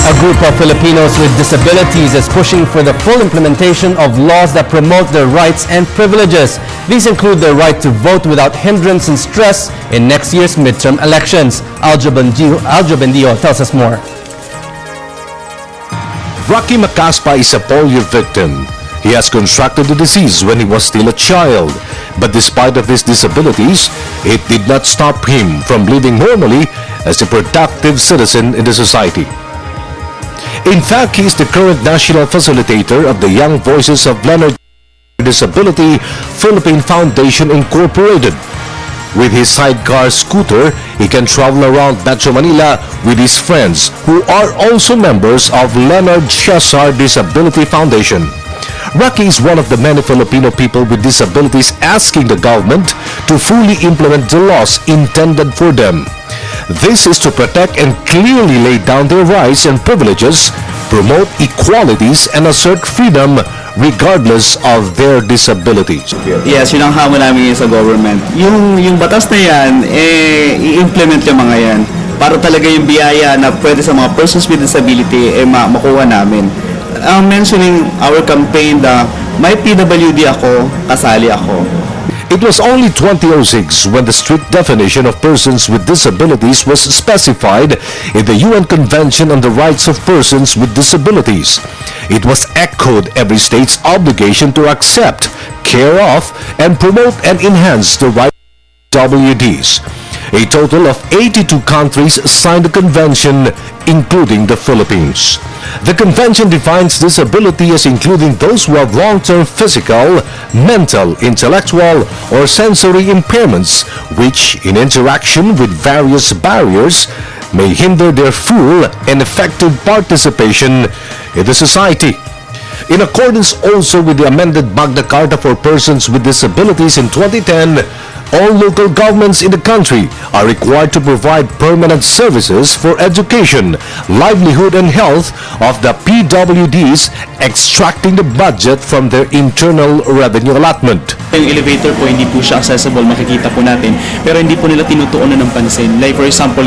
A group of Filipinos with disabilities is pushing for the full implementation of laws that promote their rights and privileges. These include the right to vote without hindrance and stress in next year's midterm elections. Aljo Bendio tells us more. Rocky Macaspa is a polio victim. He has contracted the disease when he was still a child. But despite of his disabilities, it did not stop him from living normally as a productive citizen in the society. In fact, he is the current national facilitator of the Young Voices of Leonard Disability Philippine Foundation Incorporated. With his sidecar scooter, he can travel around Metro Manila with his friends who are also members of Leonard Cesar Disability Foundation. Rocky is one of the many Filipino people with disabilities asking the government to fully implement the laws intended for them. This is to protect and clearly lay down their rights and privileges, promote equalities, and assert freedom regardless of their disabilities. Yes, yun ang hamon namin sa government. Yung batas na yan, i-implement yung mga yan para talaga yung biyaya na pwede sa mga persons with disability makuha namin. Mentioning our campaign na may PWD ako, kasali ako. It was only 2006 when the strict definition of persons with disabilities was specified in the UN Convention on the Rights of Persons with Disabilities. It was echoed every state's obligation to accept, care of, and promote and enhance the rights of WDs. A total of 82 countries signed the convention, including the Philippines. The convention defines disability as including those who have long-term physical, mental, intellectual, or sensory impairments which, in interaction with various barriers, may hinder their full and effective participation in the society. In accordance also with the amended Magna Carta for Persons with Disabilities in 2010, all local governments in the country are required to provide permanent services for education, livelihood, and health of the PWDs, extracting the budget from their internal revenue allotment. Yung elevator po, hindi po siya accessible, makikita po natin, pero hindi po nila tinutuunan ng pansin. Like for example,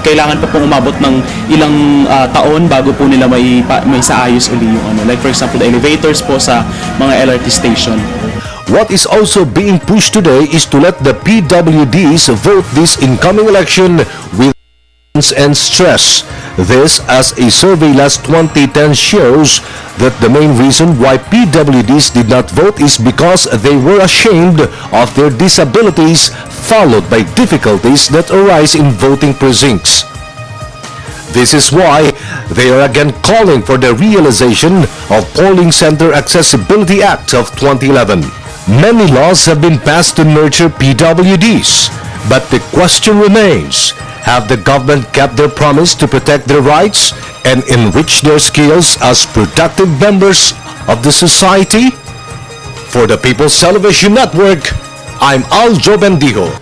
kailangan pa pong umabot ng ilang taon bago po nila may saayos uli yung ano. Like for example, the elevators po sa mga LRT station. What is also being pushed today is to let the PWDs vote this incoming election with and stress. This, as a survey last 2010 shows, that the main reason why PWDs did not vote is because they were ashamed of their disabilities, followed by difficulties that arise in voting precincts. This is why they are again calling for the realization of Polling Center Accessibility Act of 2011. Many laws have been passed to nurture PWDs, but the question remains, have the government kept their promise to protect their rights and enrich their skills as productive members of the society? For the People's Television Network, I'm Aljo Bendijo.